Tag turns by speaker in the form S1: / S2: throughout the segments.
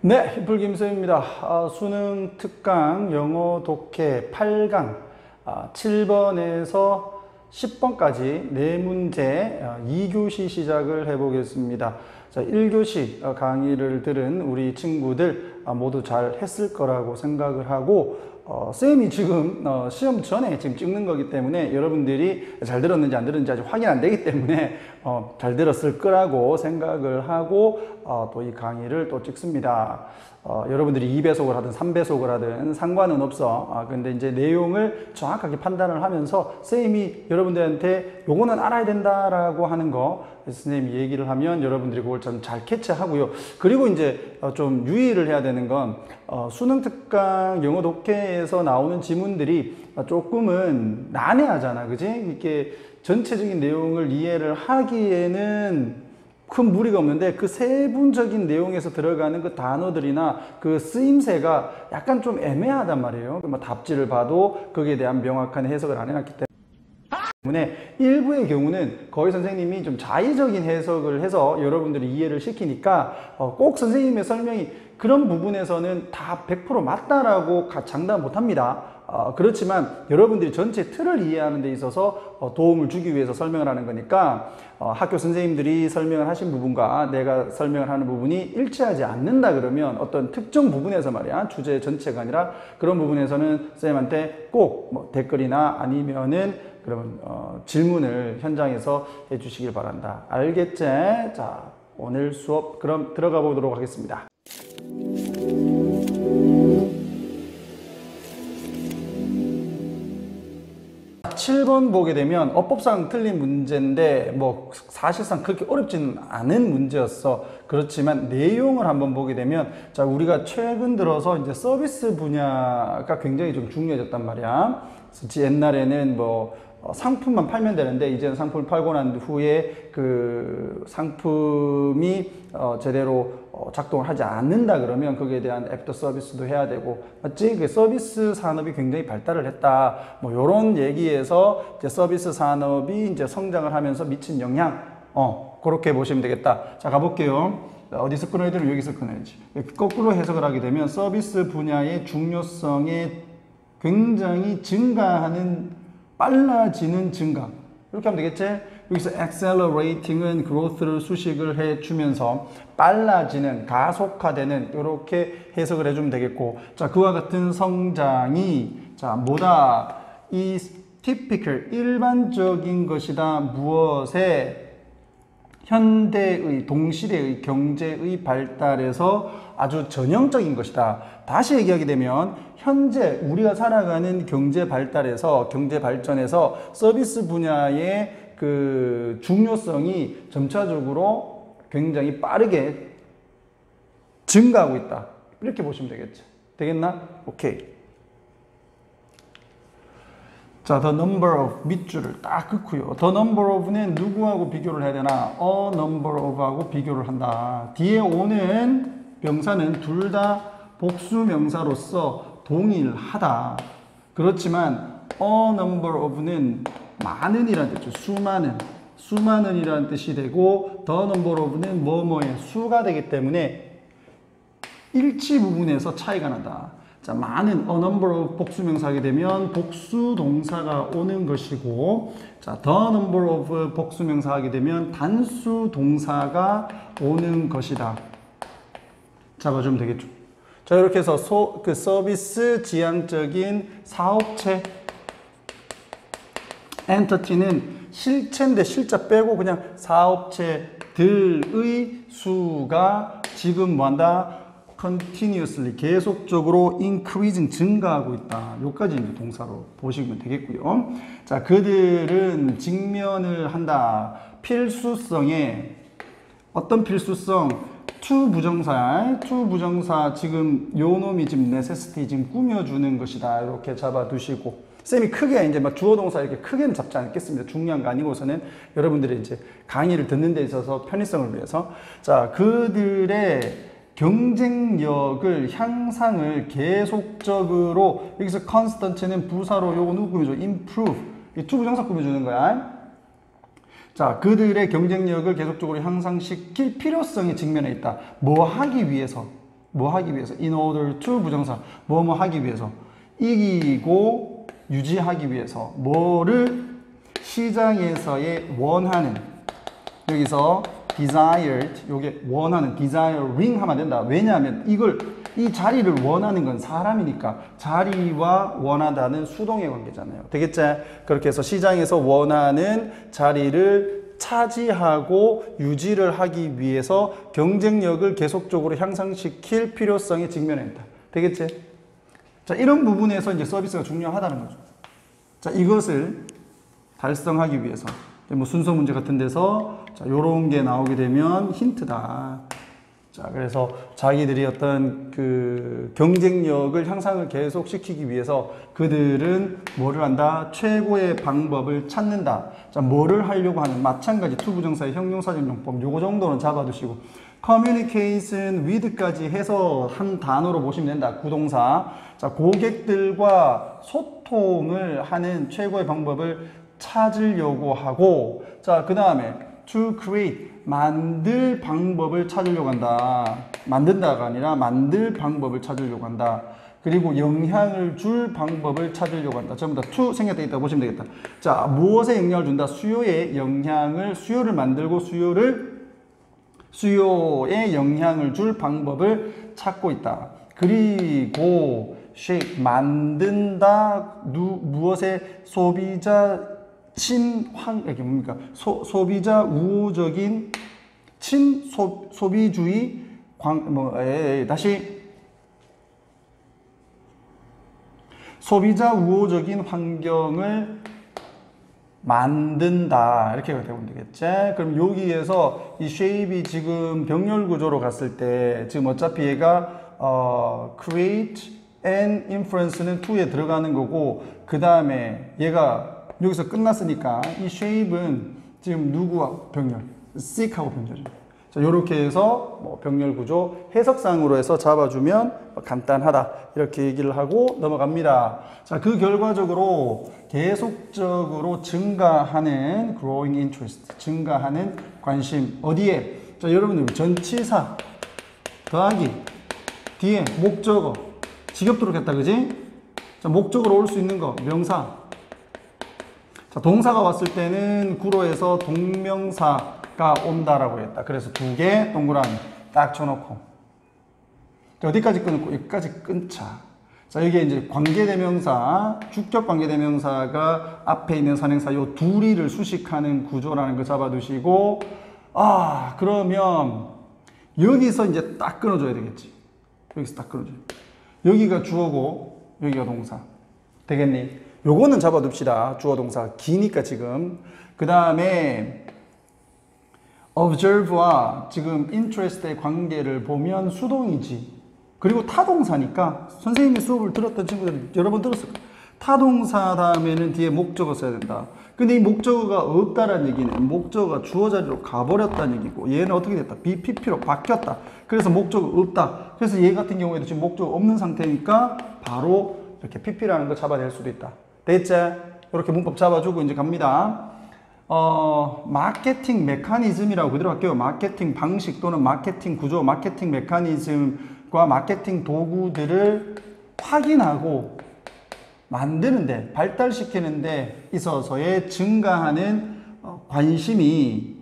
S1: 네, 힘풀김쌤입니다. 수능 특강 영어 독해 8강 7번에서 10번까지 4문제 2교시 시작을 해보겠습니다. 자, 1교시 강의를 들은 우리 친구들 모두 잘 했을 거라고 생각을 하고 쌤이 지금 시험 전에 지금 찍는 거기 때문에 여러분들이 잘 들었는지 안 들었는지 아직 확인 안 되기 때문에 잘 들었을 거라고 생각을 하고 또 이 강의를 또 찍습니다. 여러분들이 2배속을 하든 3배속을 하든 상관은 없어. 근데 이제 내용을 정확하게 판단을 하면서 쌤이 여러분들한테 요거는 알아야 된다라고 하는 거 선생님이 얘기를 하면 여러분들이 그걸 좀 잘 캐치하고요. 그리고 이제 좀 유의를 해야 되는 건 수능 특강 영어 독해에서 나오는 지문들이 조금은 난해하잖아. 그지? 이렇게 전체적인 내용을 이해를 하기에는 큰 무리가 없는데 그 세분적인 내용에서 들어가는 그 단어들이나 그 쓰임새가 약간 좀 애매하단 말이에요. 뭐 답지를 봐도 거기에 대한 명확한 해석을 안 해놨기 때문에 일부의 경우는 거의 선생님이 좀 자의적인 해석을 해서 여러분들이 이해를 시키니까 꼭 선생님의 설명이 그런 부분에서는 다 100% 맞다라고 장담 못합니다. 그렇지만 여러분들이 전체 틀을 이해하는 데 있어서 도움을 주기 위해서 설명을 하는 거니까 학교 선생님들이 설명을 하신 부분과 내가 설명을 하는 부분이 일치하지 않는다 그러면 어떤 특정 부분에서 말이야, 주제 전체가 아니라 그런 부분에서는 선생님한테 꼭 뭐 댓글이나 아니면은 그러면 질문을 현장에서 해주시길 바란다. 알겠지? 자, 오늘 수업 그럼 들어가 보도록 하겠습니다. 7번 보게 되면 어법상 틀린 문제인데 뭐 사실상 그렇게 어렵지는 않은 문제였어. 그렇지만 내용을 한번 보게 되면 자, 우리가 최근 들어서 이제 서비스 분야가 굉장히 좀 중요해졌단 말이야. 옛날에는 뭐 상품만 팔면 되는데 이제는 상품을 팔고 난 후에 그 상품이 제대로 작동을 하지 않는다 그러면 거기에 대한 애프터 서비스도 해야 되고, 맞지? 그 서비스 산업이 굉장히 발달을 했다. 뭐 요런 얘기에서 이제 서비스 산업이 이제 성장을 하면서 미친 영향, 그렇게 보시면 되겠다. 자, 가볼게요. 어디서 끊어야 되면 여기서 끊어야지. 거꾸로 해석을 하게 되면 서비스 분야의 중요성에 굉장히 증가하는, 빨라지는 증가, 이렇게 하면 되겠지? 여기서 accelerating은 growth를 수식을 해주면서 빨라지는, 가속화되는, 이렇게 해석을 해주면 되겠고, 자, 그와 같은 성장이 자, 뭐다? 이 typical, 일반적인 것이다. 무엇에? 현대의, 동시대의 경제의 발달에서 아주 전형적인 것이다. 다시 얘기하게 되면 현재 우리가 살아가는 경제 발달에서, 경제 발전에서 서비스 분야의 그 중요성이 점차적으로 굉장히 빠르게 증가하고 있다. 이렇게 보시면 되겠죠. 되겠나? 오케이. 자, the number of 밑줄을 딱 긋고요. the number of는 누구하고 비교를 해야 되나? a number of하고 비교를 한다. 뒤에 오는 명사는 둘 다 복수 명사로서 동일하다. 그렇지만 a number of는 많은이라는 뜻이죠. 수많은, 수많은이라는 뜻이 되고 the number of는 뭐뭐의 수가 되기 때문에 일치 부분에서 차이가 난다. 자, 많은, a number of 복수명사 하게 되면 복수 동사가 오는 것이고, 자, the number of 복수명사 하게 되면 단수 동사가 오는 것이다. 잡아주면 되겠죠. 자, 이렇게 해서 그 서비스 지향적인 사업체, 엔터티는 실체인데 실자 빼고 그냥 사업체들의 수가 지금 뭐한다? continuously, 계속적으로 increasing, 증가하고 있다. 요까지 이제 동사로 보시면 되겠고요. 자, 그들은 직면을 한다. 필수성에, 어떤 필수성? to 부정사, to 부정사 지금 요 놈이 지금 necessity 지금 꾸며주는 것이다. 이렇게 잡아두시고, 쌤이 크게 이제 막 주어 동사 이렇게 크게는 잡지 않겠습니다. 중요한 거 아니고서는 여러분들이 이제 강의를 듣는 데 있어서 편의성을 위해서, 자, 그들의 경쟁력을, 향상을 계속적으로, 여기서 constant는 부사로 요거 누구 꾸며줘? improve. 이 to 부정사 꾸며주는 거야. 자, 그들의 경쟁력을 계속적으로 향상시킬 필요성이 직면해 있다. 뭐 하기 위해서? 뭐 하기 위해서. in order to 부정사. 뭐뭐 하기 위해서. 이기고 유지하기 위해서. 뭐를 시장에서의 원하는. 여기서 desired, 요게 원하는, desiring 하면 안 된다. 왜냐하면 이 자리를 원하는 건 사람이니까 자리와 원하다는 수동의 관계잖아요. 되겠지? 그렇게 해서 시장에서 원하는 자리를 차지하고 유지를 하기 위해서 경쟁력을 계속적으로 향상시킬 필요성에 직면했다. 되겠지? 자, 이런 부분에서 이제 서비스가 중요하다는 거죠. 자, 이것을 달성하기 위해서 뭐 순서 문제 같은 데서 자, 요런 게 나오게 되면 힌트다. 자, 그래서 자기들이 어떤 그 경쟁력을 향상을 계속 시키기 위해서 그들은 뭐를 한다? 최고의 방법을 찾는다. 자, 뭐를 하려고 하는 마찬가지 투부정사의 형용사적 용법 요거 정도는 잡아두시고 communication with까지 해서 한 단어로 보시면 된다. 구동사. 자, 고객들과 소통을 하는 최고의 방법을 찾으려고 하고 자, 그 다음에 to create 만들 방법을 찾으려고 한다. 만든다가 아니라 만들 방법을 찾으려고 한다. 그리고 영향을 줄 방법을 찾으려고 한다. 전부 다 to 생략되어 있다고 보시면 되겠다. 자, 무엇에 영향을 준다? 수요에 영향을, 수요를 만들고 수요에 영향을 줄 방법을 찾고 있다. 그리고 shape 만든다. 무엇에 소비자 이게 뭡니까? 소비자 우호적인 소비주의 다시 소비자 우호적인 환경을 만든다. 이렇게 되면 되겠지? 그럼 여기에서 이 shape이 지금 병렬 구조로 갔을 때 지금 어차피 얘가 create and influence는 to에 들어가는 거고 그 다음에 얘가 여기서 끝났으니까 이 shape은 지금 누구와 병렬? seek하고 병렬이죠. 자, 요렇게 해서 뭐 병렬 구조 해석상으로 해서 잡아주면 간단하다. 이렇게 얘기를 하고 넘어갑니다. 자, 그 결과적으로 계속적으로 증가하는 growing interest, 증가하는 관심. 어디에? 자, 여러분들 전치사 더하기 뒤에 목적어 직역도록 했다. 그지? 자, 목적으로 올 수 있는 거 명사. 자, 동사가 왔을 때는 구로에서 동명사가 온다라고 했다. 그래서 두 개 동그라미 딱 쳐놓고. 자, 어디까지 끊고 여기까지 끊자. 자, 여기에 이제 관계대명사, 주격 관계대명사가 앞에 있는 선행사 요 둘이를 수식하는 구조라는 거 잡아두시고 그러면 여기서 이제 딱 끊어줘야 되겠지. 여기서 딱 끊어줘요. 여기가 주어고 여기가 동사. 되겠니? 요거는 잡아둡시다. 주어 동사 기니까 지금. 그 다음에 observe와 지금 interest의 관계를 보면 수동이지. 그리고 타동사니까 선생님이 수업을 들었던 친구들은 여러 번 들었을 거예요. 타동사 다음에는 뒤에 목적어 써야 된다. 근데 이 목적어가 없다라는 얘기는 목적어가 주어 자리로 가버렸다는 얘기고 얘는 어떻게 됐다? BPP로 바뀌었다. 그래서 목적어 없다. 그래서 얘 같은 경우에도 지금 목적어 없는 상태니까 바로 이렇게 PP라는 거 잡아낼 수도 있다. 됐지? 이렇게 문법 잡아주고 이제 갑니다. 마케팅 메커니즘이라고 그대로 할게요. 마케팅 방식 또는 마케팅 구조, 마케팅 메커니즘과 마케팅 도구들을 확인하고 만드는데, 발달시키는데 있어서의 증가하는 관심이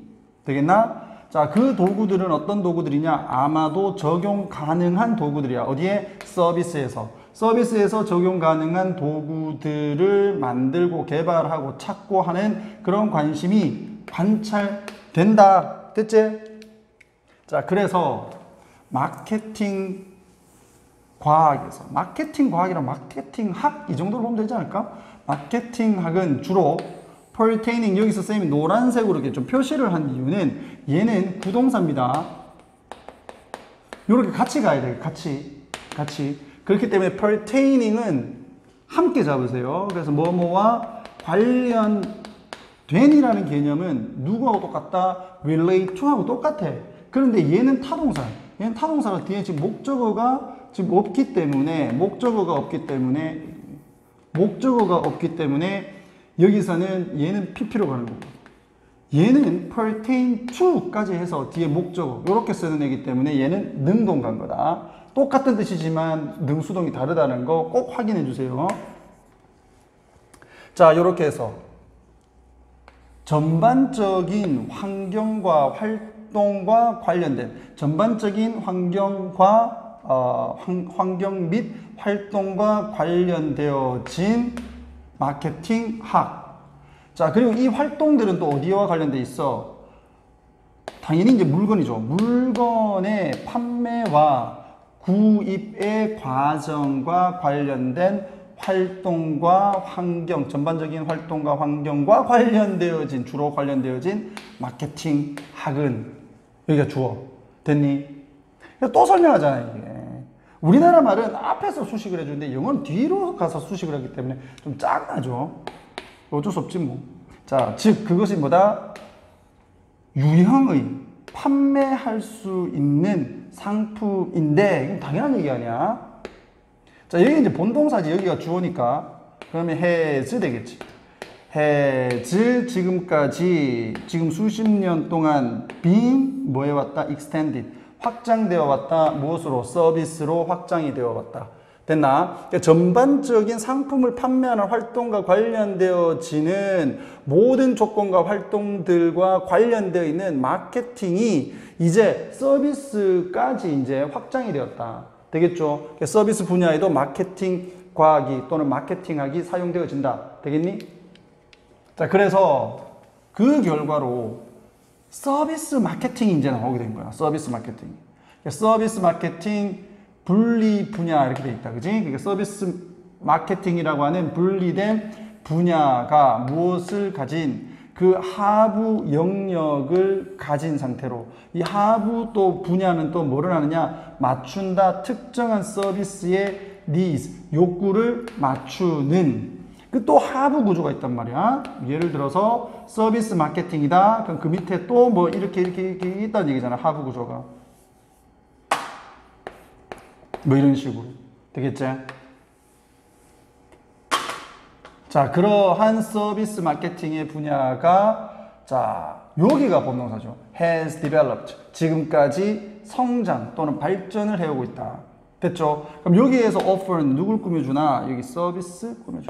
S1: 되겠나? 자, 그 도구들은 어떤 도구들이냐? 아마도 적용 가능한 도구들이야. 어디에? 서비스에서 적용 가능한 도구들을 만들고 개발하고 찾고 하는 그런 관심이 관찰된다. 됐지? 자, 그래서 마케팅 과학에서 마케팅 과학이랑 마케팅 학 이 정도로 보면 되지 않을까? 마케팅 학은 주로 pertaining 여기서 쌤이 노란색으로 이렇게 좀 표시를 한 이유는 얘는 구동사입니다. 이렇게 같이 가야 돼요. 같이. 그렇기 때문에 pertaining은 함께 잡으세요. 그래서 뭐뭐와 관련된이라는 개념은 누구하고 똑같다? relate to하고 똑같아. 그런데 얘는 타동사. 얘는 타동사가 뒤에 지금 목적어가 지금 없기 때문에 여기서는 얘는 PP로 가는 거고 얘는 pertain to까지 해서 뒤에 목적어 이렇게 쓰는 애기 때문에 얘는 능동간 거다. 똑같은 뜻이지만 능수동이 다르다는 거 꼭 확인해 주세요. 자, 이렇게 해서 전반적인 환경과 활동과 관련된 전반적인 환경과 환경 및 활동과 관련되어진 마케팅학. 자, 그리고 이 활동들은 또 어디와 관련돼 있어? 당연히 이제 물건이죠. 물건의 판매와 구입의 과정과 관련된 활동과 환경, 전반적인 활동과 환경과 관련되어진, 주로 관련되어진 마케팅 학은 여기가 주어. 됐니? 또 설명하잖아요, 이게. 우리나라 말은 앞에서 수식을 해주는데 영어는 뒤로 가서 수식을 하기 때문에 좀 짱나죠. 어쩔 수 없지 뭐. 자, 즉 그것이 뭐다? 유형의 판매할 수 있는 상품인데 이건 당연한 얘기 아니야. 자, 여기 이제 본동사지. 여기가 주어니까 그러면 has 되겠지. has 지금까지 지금 수십 년 동안 been 뭐 해왔다? extended 확장되어 왔다. 무엇으로? 서비스로 확장이 되어 왔다. 됐나? 그러니까 전반적인 상품을 판매하는 활동과 관련되어지는 모든 조건과 활동들과 관련되어 있는 마케팅이 이제 서비스까지 이제 확장이 되었다. 되겠죠? 그러니까 서비스 분야에도 마케팅 과학이 또는 마케팅학이 사용되어진다. 되겠니? 자, 그래서 그 결과로 서비스 마케팅이 이제 나오게 된 거야. 서비스 마케팅. 그러니까 서비스 마케팅 분리 분야 이렇게 돼 있다. 그지? 그러니까 서비스 마케팅이라고 하는 분리된 분야가 무엇을 가진 그 하부 영역을 가진 상태로 이 하부 또 분야는 또 뭐를 하느냐? 맞춘다. 특정한 서비스의 needs, 욕구를 맞추는 그 또 하부 구조가 있단 말이야. 예를 들어서 서비스 마케팅이다. 그럼 그 밑에 또 뭐 이렇게 있다는 얘기잖아. 하부 구조가. 뭐 이런 식으로. 되겠지? 자, 그러한 서비스 마케팅의 분야가 자, 여기가 본동사죠. has developed. 지금까지 성장 또는 발전을 해오고 있다. 됐죠? 그럼 여기에서 offer는 누굴 꾸며주나? 여기 서비스 꾸며줘.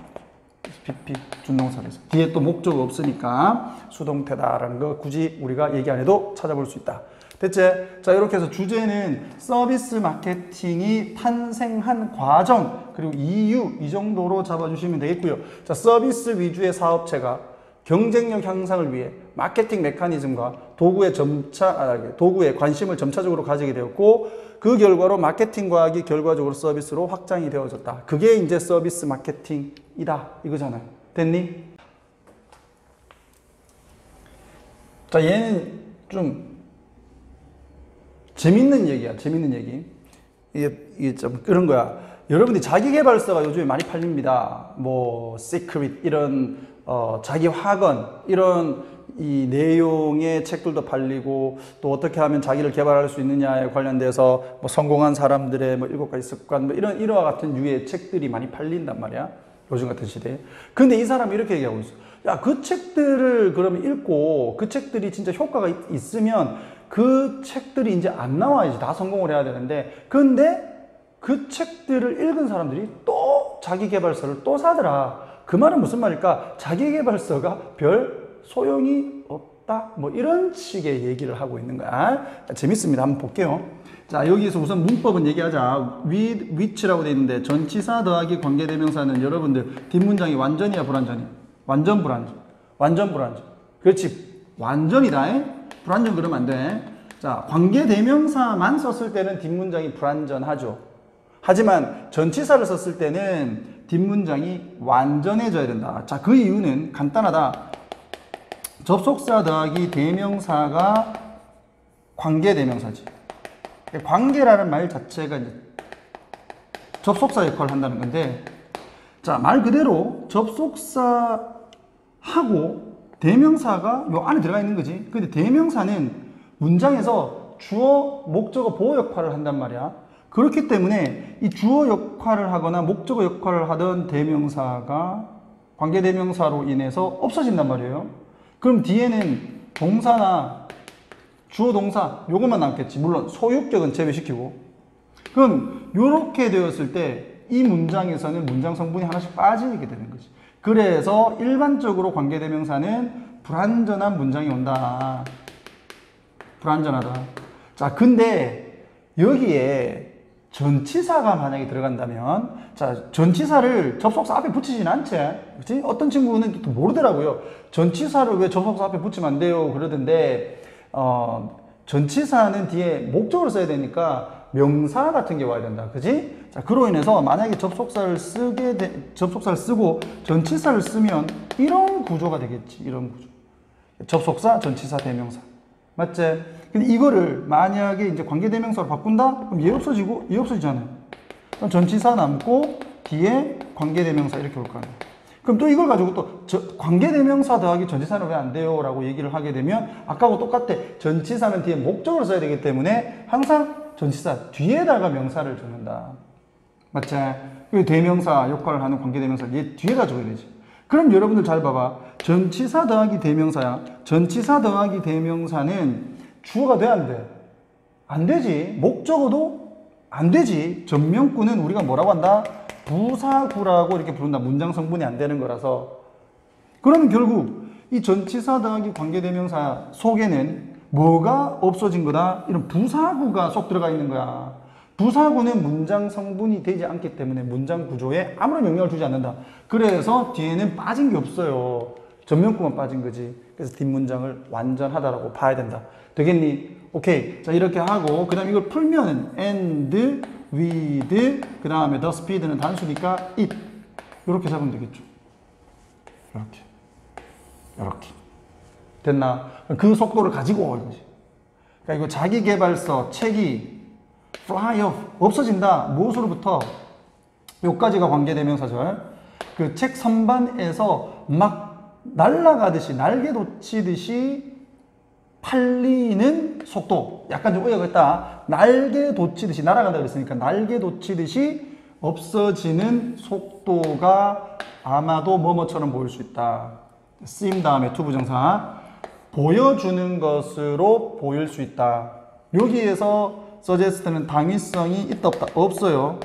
S1: PP 준동사에서 뒤에 또 목적이 없으니까 수동태다라는 거 굳이 우리가 얘기 안 해도 찾아볼 수 있다. 됐지? 자, 이렇게 해서 주제는 서비스 마케팅이 탄생한 과정 그리고 이유 이 정도로 잡아주시면 되겠고요. 자, 서비스 위주의 사업체가 경쟁력 향상을 위해 마케팅 메커니즘과 도구에 관심을 점차적으로 가지게 되었고 그 결과로 마케팅 과학이 결과적으로 서비스로 확장이 되어졌다. 그게 이제 서비스 마케팅이다 이거잖아요. 됐니? 자, 얘는 좀 재밌는 얘기야. 재밌는 얘기. 이게 좀 그런 거야. 여러분들이 자기계발서가 요즘에 많이 팔립니다. 뭐 시크릿 이런 자기 학원 이런 이 내용의 책들도 팔리고 또 어떻게 하면 자기를 개발할 수 있느냐에 관련돼서 뭐 성공한 사람들의 뭐 7가지 습관 뭐 이와 같은 유의 책들이 많이 팔린단 말이야. 요즘 같은 시대에. 근데 이 사람이 이렇게 얘기하고 있어. 야, 그 책들을 그러면 읽고 그 책들이 진짜 효과가 있으면 그 책들이 이제 안 나와야지. 다 성공을 해야 되는데. 근데 그 책들을 읽은 사람들이 또 자기계발서를 또 사더라. 그 말은 무슨 말일까? 자기계발서가 별 소용이 없다. 뭐 이런 식의 얘기를 하고 있는 거야. 재밌습니다. 한번 볼게요. 자, 여기에서 우선 문법은 얘기하자. with, which라고 되어 있는데 전치사 더하기 관계대명사는 여러분들 뒷문장이 완전이야 불완전이? 완전 불완전. 완전 불완전. 그렇지. 완전이다. 불완전 그러면 안 돼. 자, 관계대명사만 썼을 때는 뒷문장이 불완전하죠. 하지만 전치사를 썼을 때는 뒷문장이 완전해져야 된다. 자, 그 이유는 간단하다. 접속사 더하기 대명사가 관계대명사지. 관계라는 말 자체가 이제 접속사 역할을 한다는 건데, 자, 말 그대로 접속사하고 대명사가 요 안에 들어가 있는 거지. 근데 대명사는 문장에서 주어, 목적어, 보호 역할을 한단 말이야. 그렇기 때문에 이 주어 역할을 하거나 목적어 역할을 하던 대명사가 관계대명사로 인해서 없어진단 말이에요. 그럼 뒤에는 동사나 주어 동사 요것만 남겠지. 물론 소유격은 제외시키고. 그럼 요렇게 되었을 때 이 문장에서는 문장 성분이 하나씩 빠지게 되는 거지. 그래서 일반적으로 관계대명사는 불완전한 문장이 온다. 불완전하다. 자, 근데 여기에 전치사가 만약에 들어간다면, 자, 전치사를 접속사 앞에 붙이진 않지. 그치? 어떤 친구는 또 모르더라고요. 전치사를 왜 접속사 앞에 붙이면 안 돼요? 그러던데, 전치사는 뒤에 목적으로 써야 되니까 명사 같은 게 와야 된다. 그지? 자, 그로 인해서 만약에 접속사를 쓰고 전치사를 쓰면 이런 구조가 되겠지. 이런 구조. 접속사, 전치사, 대명사. 맞지? 근데 이거를 만약에 이제 관계대명사로 바꾼다? 그럼 얘 없어지고 얘 없어지잖아요. 그럼 전치사 남고 뒤에 관계대명사 이렇게 올 거 아니에요. 그럼 또 이걸 가지고 또 관계대명사 더하기 전치사는 왜 안 돼요? 라고 얘기를 하게 되면 아까하고 똑같아. 전치사는 뒤에 목적으로 써야 되기 때문에 항상 전치사 뒤에다가 명사를 주는다. 맞지? 대명사 역할을 하는 관계대명사를 얘 뒤에다 줘야 되지. 그럼 여러분들 잘 봐봐. 전치사 더하기 대명사야. 전치사 더하기 대명사는 주어가 돼, 안 돼? 안 되지. 목적어도 안 되지. 전명구는 우리가 뭐라고 한다? 부사구라고 이렇게 부른다. 문장 성분이 안 되는 거라서. 그러면 결국 이 전치사 더하기 관계대명사 속에는 뭐가 없어진 거다? 이런 부사구가 쏙 들어가 있는 거야. 부사구는 문장 성분이 되지 않기 때문에 문장 구조에 아무런 영향을 주지 않는다. 그래서 뒤에는 빠진 게 없어요. 전명구만 빠진 거지. 그래서 뒷문장을 완전하다라고 봐야 된다. 되겠니? 오케이. 자, 이렇게 하고, 그 다음 이걸 풀면은 and, with, 그 다음에 the speed는 단수니까 it. 이렇게 잡으면 되겠죠. 이렇게. 이렇게. 됐나? 그 속도를 가지고 이거지. 그러니까 이거 자기계발서 책이 fly off 없어진다. 무엇으로부터? 요까지가 관계대명사죠. 그 책 선반에서 막 날아가듯이 날개 돋치듯이 팔리는 속도. 약간 좀 의역을 했다. 날개 돋치듯이 날아간다 그랬으니까 날개 돋치듯이 없어지는 속도가 아마도 뭐뭐처럼 보일 수 있다. 쓰임 다음에 to 부정사. 보여주는 것으로 보일 수 있다. 여기에서 suggest는 당위성이 있다 없다? 없어요.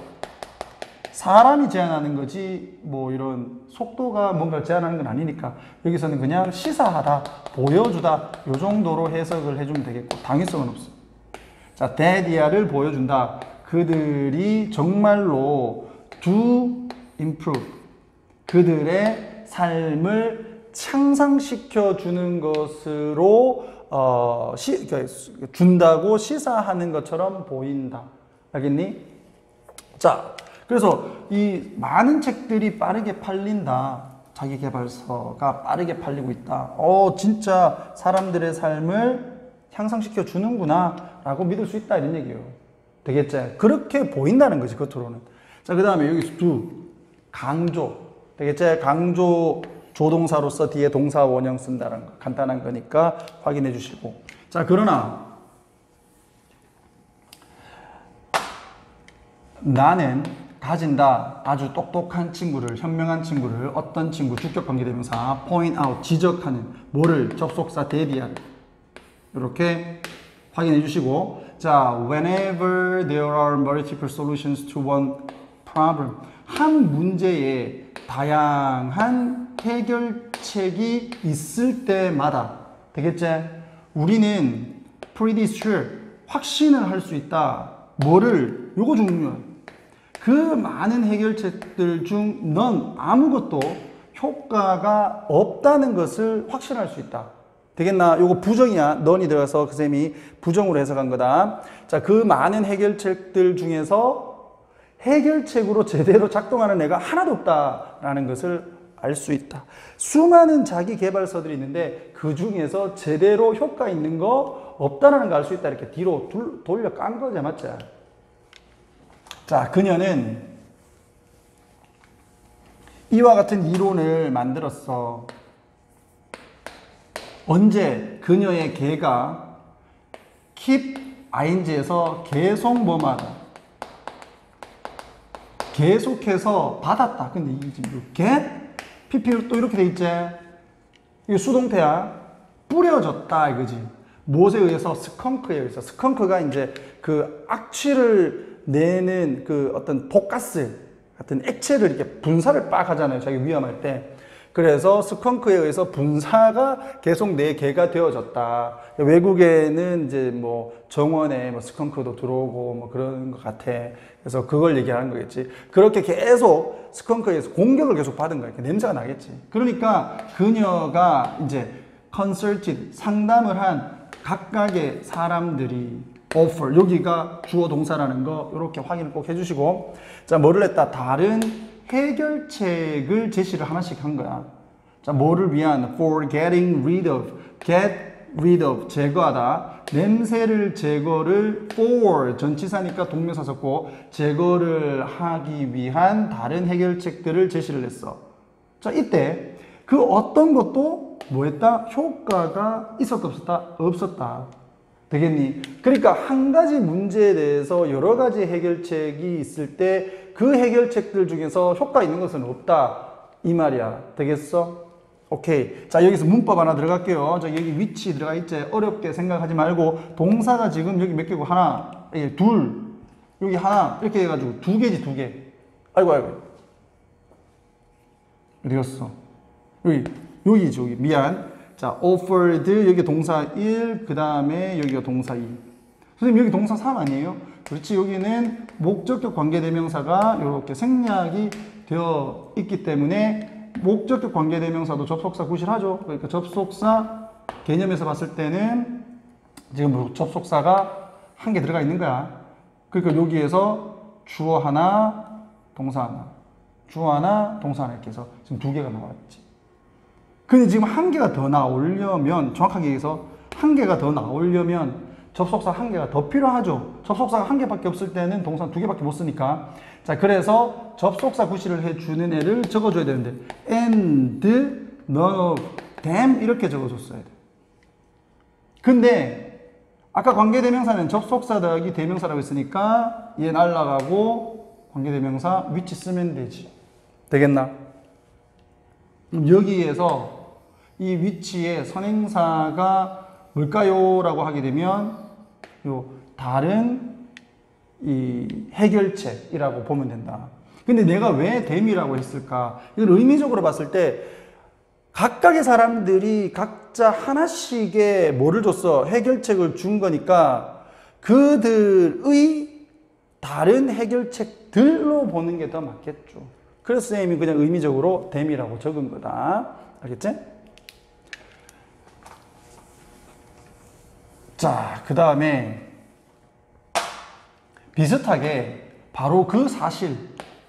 S1: 사람이 제한하는 거지 뭐 이런 속도가 뭔가를 제한하는 건 아니니까 여기서는 그냥 시사하다, 보여주다 요 정도로 해석을 해주면 되겠고 당위성은 없어. 자, 대디아를 보여준다. 그들이 정말로 do improve. 그들의 삶을 향상시켜 주는 것으로 준다고 시사하는 것처럼 보인다. 알겠니? 자, 그래서 이 많은 책들이 빠르게 팔린다. 자기계발서가 빠르게 팔리고 있다. 진짜 사람들의 삶을 향상시켜 주는구나 라고 믿을 수 있다 이런 얘기예요. 되겠지? 그렇게 보인다는 거지 겉으로는. 자, 그 다음에 여기서 do 강조. 되겠지? 강조 조동사로서 뒤에 동사 원형 쓴다는 거. 간단한 거니까 확인해 주시고. 자, 그러나 나는 가진다. 아주 똑똑한 친구를, 현명한 친구를, 어떤 친구, 주격 관계대명사, point out, 지적하는, 뭐를, 접속사, 대디아를. 이렇게 확인해 주시고. 자, whenever there are multiple solutions to one problem. 한 문제에 다양한 해결책이 있을 때마다. 되겠지? 우리는 pretty sure, 확신을 할 수 있다. 뭐를? 요거 중요해. 그 많은 해결책들 중 넌 아무것도 효과가 없다는 것을 확신할 수 있다. 되겠나? 요거 부정이야. 넌이 들어가서 그 쌤이 부정으로 해석한 거다. 자, 그 많은 해결책들 중에서 해결책으로 제대로 작동하는 애가 하나도 없다라는 것을 알 수 있다. 수많은 자기 개발서들이 있는데 그 중에서 제대로 효과 있는 거 없다라는 거 알 수 있다. 이렇게 뒤로 돌려 깐 거지, 맞지? 자, 그녀는 이와 같은 이론을 만들었어. 언제? 그녀의 개가 keep ing에서 계속 뭐하다. 계속해서 받았다. 근데 이 지금 get pp로 또 이렇게 돼 있지? 이게 수동태야. 뿌려졌다 이거지. 무엇에 의해서? 스컹크에 의해서. 스컹크가 이제 그 악취를 내는 그 어떤 독가스 같은 액체를 이렇게 분사를 빡 하잖아요. 자기 위험할 때. 그래서 스컹크에 의해서 분사가 계속 내 개가 되어졌다. 외국에는 이제 뭐 정원에 뭐 스컹크도 들어오고 뭐 그런 것 같아. 그래서 그걸 얘기하는 거겠지. 그렇게 계속 스컹크에서 공격을 계속 받은 거야. 냄새가 나겠지. 그러니까 그녀가 이제 consulted, 상담을 한 각각의 사람들이 offer, 여기가 주어 동사라는 거 이렇게 확인을 꼭 해주시고, 자, 뭐를 했다? 다른 해결책을 제시를 하나씩 한 거야. 자, 뭐를 위한? for getting rid of, get rid of, 제거하다. 냄새를 제거를 for, 전치사니까 동명사 썼고, 제거를 하기 위한 다른 해결책들을 제시를 했어. 자, 이때 그 어떤 것도 뭐 했다? 효과가 있었다, 없었다? 없었다. 되겠니? 그러니까 한 가지 문제에 대해서 여러 가지 해결책이 있을 때 그 해결책들 중에서 효과 있는 것은 없다. 이 말이야. 되겠어? 오케이. 자, 여기서 문법 하나 들어갈게요. 자, 여기 위치 들어가 있지? 어렵게 생각하지 말고, 동사가 지금 여기 몇 개고? 하나, 둘, 여기 하나, 이렇게 해가지고 두 개지, 두 개. 아이고, 아이고. 어디 갔어? 여기지, 여기. 미안. 자, offered, 여기 동사 1, 그 다음에 여기가 동사 2. 선생님, 여기 동사 3 아니에요? 그렇지, 여기는 목적격 관계대명사가 이렇게 생략이 되어 있기 때문에 목적격 관계대명사도 접속사 구실하죠. 그러니까 접속사 개념에서 봤을 때는 지금 접속사가 한 개 들어가 있는 거야. 그러니까 여기에서 주어 하나, 동사 하나, 주어 하나, 동사 하나 이렇게 해서 지금 두 개가 나왔지. 근데 지금 한 개가 더 나오려면, 정확하게 얘기해서 한 개가 더 나오려면 접속사 한 개가 더 필요하죠. 접속사가 한 개밖에 없을 때는 동사 두 개밖에 못 쓰니까. 자, 그래서 접속사 구실을 해주는 애를 적어줘야 되는데, and none of them 이렇게 적어줬어야 돼. 근데 아까 관계대명사는 접속사 더하기 대명사라고 했으니까 얘 날라가고 관계대명사 which 쓰면 되지. 되겠나? 여기에서 이 위치에 선행사가 뭘까요? 라고 하게 되면 요 다른 이 해결책이라고 보면 된다. 근데 내가 왜 댐이라고 했을까? 이걸 의미적으로 봤을 때 각각의 사람들이 각자 하나씩의 뭐를 줬어? 해결책을 준 거니까 그들의 다른 해결책들로 보는 게 더 맞겠죠. 그래서 선생님이 그냥 의미적으로 댐이라고 적은 거다. 알겠지? 자, 그 다음에 비슷하게 바로 그 사실,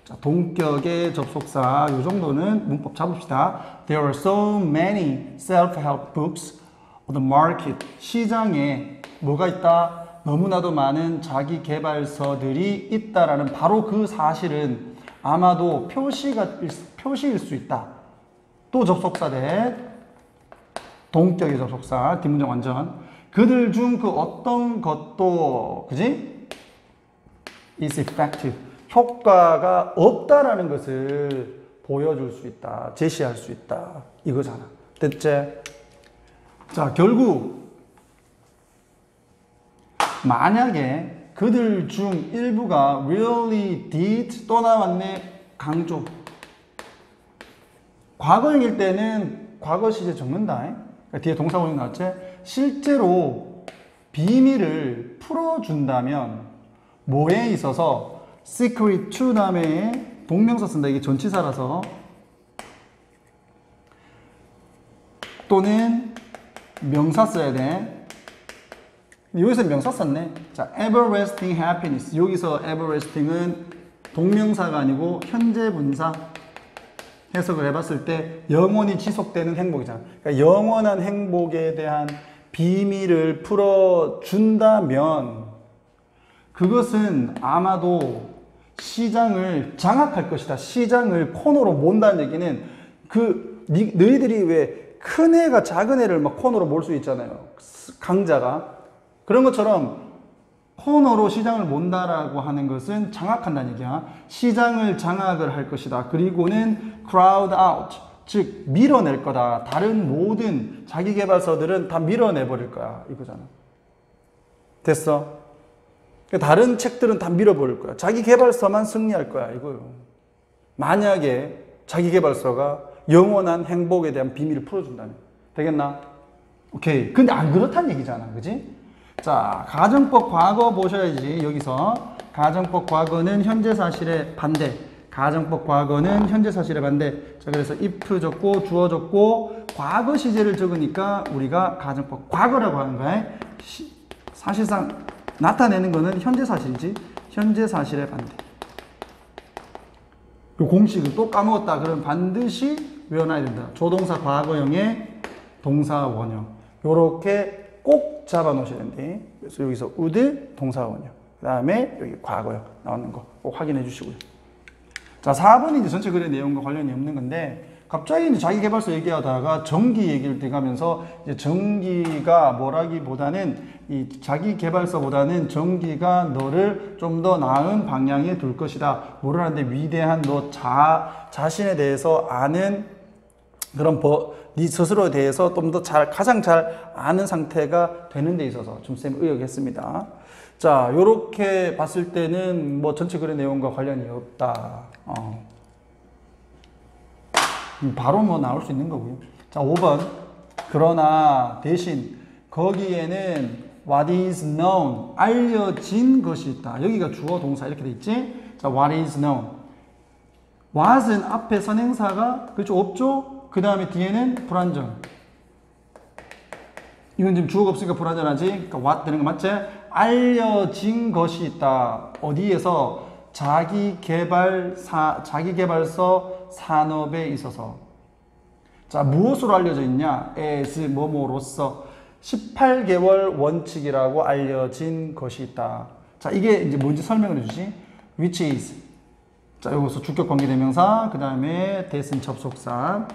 S1: 자, 동격의 접속사 이 정도는 문법 잡읍시다. There are so many self-help books on the market. 시장에 뭐가 있다? 너무나도 많은 자기 개발서들이 있다라는 바로 그 사실은 아마도 표시일 수 있다. 또 접속사 대 동격의 접속사, 뒷문장 완전. 그들 중 그 어떤 것도, 그지? is effective. 효과가 없다라는 것을 보여줄 수 있다. 제시할 수 있다. 이거잖아. 됐지? 자, 결국 만약에 그들 중 일부가 really did 또 나왔네. 강조. 과거형일 때는 과거 시제 적는다. 그러니까 뒤에 동사원이 나왔지? 실제로 비밀을 풀어준다면 뭐에 있어서 secret to 다음에 동명사 쓴다. 이게 전치사라서 또는 명사 써야 돼. 여기서 명사 썼네. 자, everlasting happiness. 여기서 everlasting은 동명사가 아니고 현재 분사 해석을 해봤을 때 영원히 지속되는 행복이잖아. 그러니까 영원한 행복에 대한 비밀을 풀어준다면 그것은 아마도 시장을 장악할 것이다. 시장을 코너로 몬다는 얘기는 너희들이 왜 큰 애가 작은 애를 막 코너로 몰 수 있잖아요. 강자가. 그런 것처럼 코너로 시장을 몬다라고 하는 것은 장악한다는 얘기야. 시장을 장악을 할 것이다. 그리고는 crowd out, 즉 밀어낼 거다. 다른 모든 자기계발서들은 다 밀어내버릴 거야. 이거잖아. 됐어? 다른 책들은 다 밀어버릴 거야. 자기계발서만 승리할 거야. 이거요. 만약에 자기계발서가 영원한 행복에 대한 비밀을 풀어준다면. 되겠나? 오케이. 근데 안 그렇다는 얘기잖아. 그지? 자, 가정법 과거 보셔야지. 여기서 가정법 과거는 현재 사실의 반대. 가정법 과거는 현재 사실의 반대. 자, 그래서 if 적고 주어 적고 과거 시제를 적으니까 우리가 가정법 과거라고 하는 거야. 사실상 나타내는 거는 현재 사실이지. 현재 사실의 반대. 이 공식을 또 까먹었다. 그러면 반드시 외워놔야 된다. 조동사 과거형의 동사 원형. 요렇게 꼭 잡아 놓으셔야 된대. 그래서 여기서 would 동사 원형. 그 다음에 여기 과거형 나오는 거 꼭 확인해 주시고요. 자, 4번이 이제 전체 글의 내용과 관련이 없는 건데, 갑자기 이제 자기계발서 얘기하다가 정기 얘기를 돼가면서, 이제 정기가 뭐라기보다는, 이 자기계발서보다는 정기가 너를 좀 더 나은 방향에 둘 것이다. 뭐를 하는데, 위대한 너 자신에 대해서 아는 그런 네 스스로에 대해서 좀 더 가장 잘 아는 상태가 되는 데 있어서 좀 쌤 의역했습니다. 자, 요렇게 봤을 때는 뭐 전체 글의 내용과 관련이 없다. 바로 뭐 나올 수 있는 거고요. 자, 5번. 그러나 대신 거기에는 what is known, 알려진 것이 있다. 여기가 주어 동사 이렇게 돼 있지? 자, what is known. what은 앞에 선행사가 그렇죠? 없죠? 그 다음에 뒤에는 불완전. 이건 지금 주어가 없으니까 불완전하지? 그러니까 what 되는 거 맞지? 알려진 것이 있다. 어디에서? 자기계발서 산업에 있어서. 자, 무엇으로 알려져 있냐? as 뭐뭐로서 18개월 원칙이라고 알려진 것이 있다. 자, 이게 이제 뭔지 설명을 해주지. which is. 자, 여기서 주격 관계대명사, 그 다음에 대신 접속사.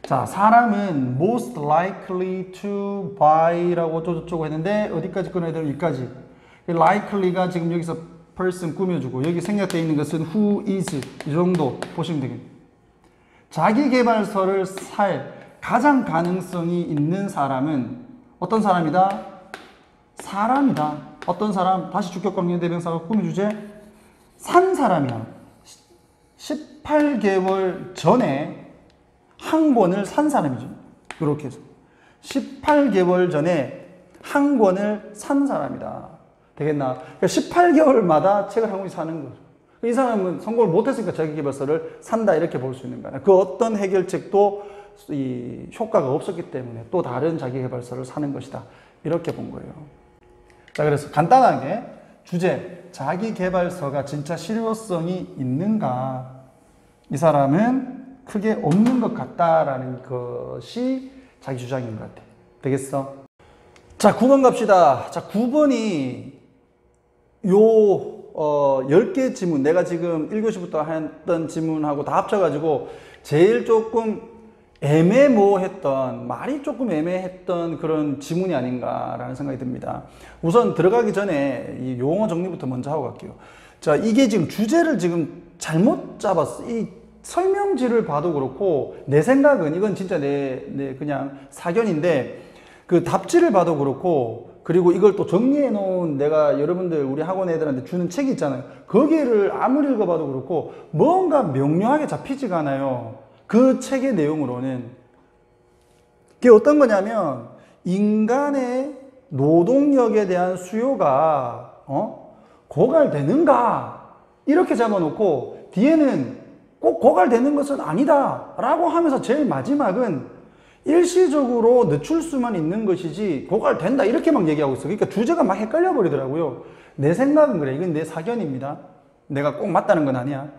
S1: 자, 사람은 most likely to buy라고 어쩌고저쩌고 했는데, 어디까지 끊어야 되면 여기까지. likely가 지금 여기서 person 꾸며주고, 여기 생략되어 있는 것은 who is. 이 정도 보시면 되겠네요. 자기계발서를 살 가장 가능성이 있는 사람은 어떤 사람이다? 사람이다. 어떤 사람? 다시 주격관계대명사가 꾸며주제? 산 사람이야. 18개월 전에 한 권을 산 사람이죠. 이렇게 해서 18개월 전에 한 권을 산 사람이다. 되겠나? 그러니까 18개월마다 책을 한 권씩 사는 거죠. 이 사람은 성공을 못했으니까 자기계발서를 산다 이렇게 볼 수 있는 거야. 그 어떤 해결책도 이 효과가 없었기 때문에 또 다른 자기계발서를 사는 것이다. 이렇게 본 거예요. 자, 그래서 간단하게 주제, 자기계발서가 진짜 실효성이 있는가? 이 사람은 크게 없는 것 같다라는 것이 자기 주장인 것 같아. 되겠어? 자, 9번 갑시다. 자, 9번이 10개 지문, 내가 지금 1교시부터 했던 지문하고 다 합쳐가지고 제일 조금 애매모호했던, 말이 조금 애매했던 그런 지문이 아닌가라는 생각이 듭니다. 우선 들어가기 전에 이 용어 정리부터 먼저 하고 갈게요. 자, 이게 지금 주제를 지금 잘못 잡았어. 이 설명지를 봐도 그렇고, 내 생각은, 이건 진짜 내 그냥 사견인데, 그 답지를 봐도 그렇고, 그리고 이걸 또 정리해 놓은 내가 여러분들 우리 학원 애들한테 주는 책이 있잖아요. 거기를 아무리 읽어봐도 그렇고, 뭔가 명료하게 잡히지가 않아요. 그 책의 내용으로는. 그게 어떤 거냐면, 인간의 노동력에 대한 수요가, 고갈되는가? 이렇게 잡아놓고, 뒤에는 꼭 고갈되는 것은 아니다 라고 하면서 제일 마지막은 일시적으로 늦출 수만 있는 것이지 고갈된다 이렇게 막 얘기하고 있어. 그러니까 주제가 막 헷갈려 버리더라고요. 내 생각은 그래. 이건 내 사견입니다. 내가 꼭 맞다는 건 아니야.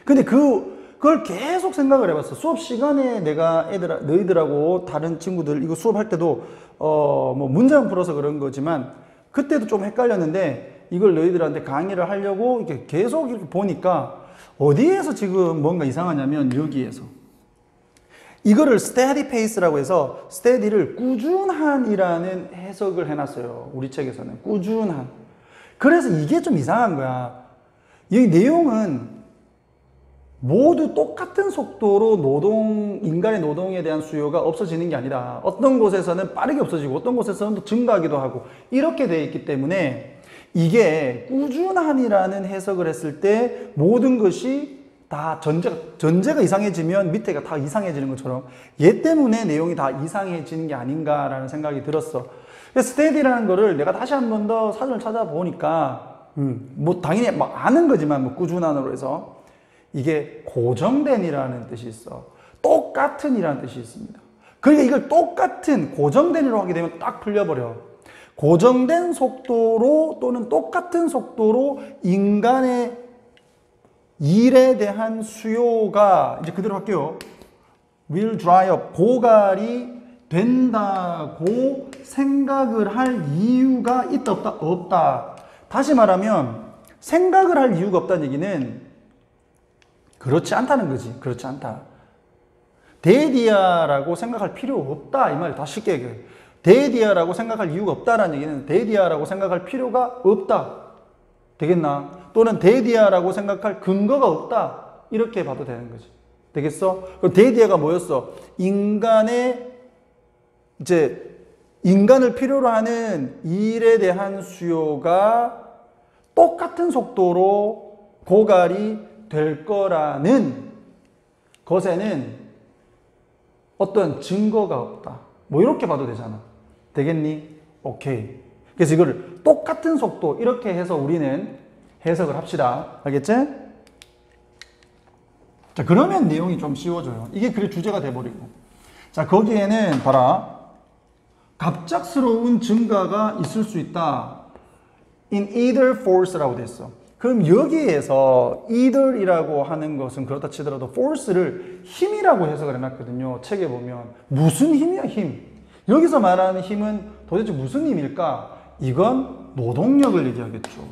S1: 근데 그걸 계속 생각을 해봤어. 수업 시간에 내가 너희들하고 다른 친구들 이거 수업할 때도 뭐 문장 풀어서 그런 거지만 그때도 좀 헷갈렸는데, 이걸 너희들한테 강의를 하려고 이렇게 계속 이렇게 보니까 어디에서 지금 뭔가 이상하냐면, 여기에서 이거를 steady pace라고 해서 steady를 꾸준한이라는 해석을 해놨어요. 우리 책에서는 꾸준한. 그래서 이게 좀 이상한 거야. 이 내용은 모두 똑같은 속도로 인간의 노동에 대한 수요가 없어지는 게 아니라 어떤 곳에서는 빠르게 없어지고 어떤 곳에서는 또 증가하기도 하고 이렇게 되어 있기 때문에 이게 꾸준한이라는 해석을 했을 때 모든 것이 다 전제가 이상해지면 밑에가 다 이상해지는 것처럼 얘 때문에 내용이 다 이상해지는 게 아닌가라는 생각이 들었어. 스테디라는 거를 내가 다시 한 번 더 사전을 찾아보니까 뭐 당연히 뭐 아는 거지만 뭐 꾸준한으로 해서 이게 고정된이라는 뜻이 있어. 똑같은이라는 뜻이 있습니다. 그러니까 이걸 똑같은 고정된이라고 하게 되면 딱 풀려버려. 고정된 속도로 또는 똑같은 속도로 인간의 일에 대한 수요가 이제 그대로 할게요. will dry up 고갈이 된다고 생각을 할 이유가 있다 없다? 없다. 다시 말하면 생각을 할 이유가 없다는 얘기는 그렇지 않다는 거지. 그렇지 않다. 데디아라고 생각할 필요 없다 이 말이야. 다 쉽게 얘기해. 데디아라고 생각할 이유가 없다라는 얘기는 데디아라고 생각할 필요가 없다. 되겠나? 또는 데디아라고 생각할 근거가 없다. 이렇게 봐도 되는 거지. 되겠어? 그럼 데디아가 뭐였어? 인간을 필요로 하는 일에 대한 수요가 똑같은 속도로 고갈이 될 거라는 것에는 어떤 증거가 없다. 뭐 이렇게 봐도 되잖아. 되겠니? 오케이. 그래서 이거를 똑같은 속도 이렇게 해서 우리는 해석을 합시다. 알겠지? 자, 그러면 내용이 좀 쉬워져요. 이게 그래 주제가 돼버리고. 자, 거기에는 봐라. 갑작스러운 증가가 있을 수 있다. In either force라고 됐어. 그럼 여기에서 either이라고 하는 것은 그렇다 치더라도 force를 힘이라고 해석을 해놨거든요. 책에 보면. 무슨 힘이야, 힘? 여기서 말하는 힘은 도대체 무슨 힘일까? 이건 노동력을 얘기하겠죠.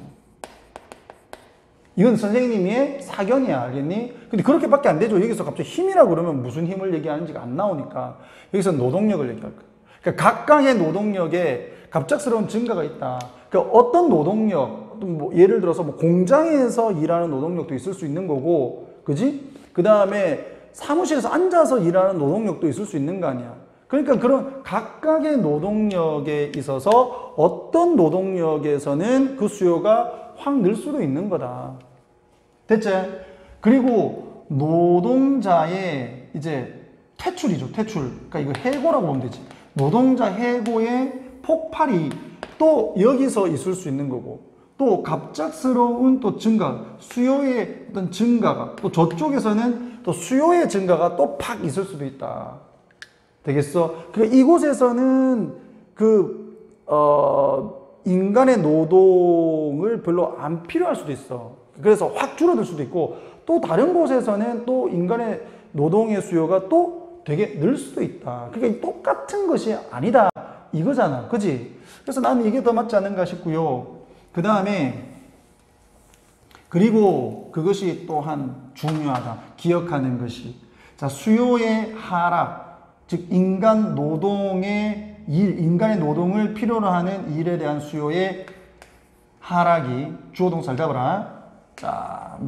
S1: 이건 선생님의 사견이야, 알겠니? 근데 그렇게밖에 안 되죠. 여기서 갑자기 힘이라고 그러면 무슨 힘을 얘기하는지가 안 나오니까 여기서 노동력을 얘기할 거야. 그러니까 각각의 노동력에 갑작스러운 증가가 있다. 그러니까 어떤 노동력, 뭐 예를 들어서 뭐 공장에서 일하는 노동력도 있을 수 있는 거고, 그지? 그 다음에 사무실에서 앉아서 일하는 노동력도 있을 수 있는 거 아니야. 그러니까 그런 각각의 노동력에 있어서 어떤 노동력에서는 그 수요가 확 늘 수도 있는 거다. 됐지? 그리고 노동자의 이제 퇴출이죠, 퇴출. 그러니까 이거 해고라고 보면 되지. 노동자 해고의 폭발이 또 여기서 있을 수 있는 거고, 또 갑작스러운 또 증가, 수요의 어떤 증가가 또 저쪽에서는 또 수요의 증가가 또 팍 있을 수도 있다. 되겠어? 그러니까 이곳에서는 인간의 노동을 별로 안 필요할 수도 있어. 그래서 확 줄어들 수도 있고, 또 다른 곳에서는 또 인간의 노동의 수요가 또 되게 늘 수도 있다. 그러니까 똑같은 것이 아니다. 이거잖아. 그지? 그래서 나는 이게 더 맞지 않는가 싶고요. 그 다음에, 그리고 그것이 또한 중요하다. 기억하는 것이. 자, 수요의 하락. 즉, 인간의 노동을 필요로 하는 일에 대한 수요의 하락이 주어 동사를 잡아라. 자,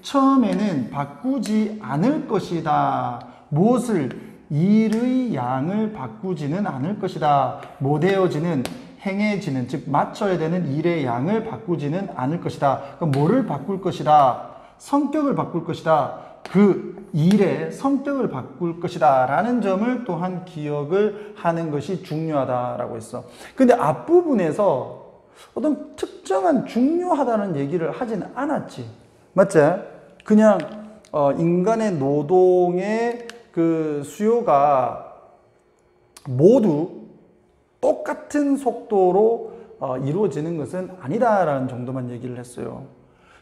S1: 처음에는 바꾸지 않을 것이다. 무엇을? 일의 양을 바꾸지는 않을 것이다. 못되어지는, 행해지는, 즉 맞춰야 되는 일의 양을 바꾸지는 않을 것이다. 그럼 뭐를 바꿀 것이다? 성격을 바꿀 것이다. 그 일의 성격을 바꿀 것이다 라는 점을 또한 기억을 하는 것이 중요하다라고 했어. 근데 앞부분에서 어떤 특정한 중요하다는 얘기를 하진 않았지. 맞지? 그냥 인간의 노동의 그 수요가 모두 똑같은 속도로 이루어지는 것은 아니다라는 정도만 얘기를 했어요.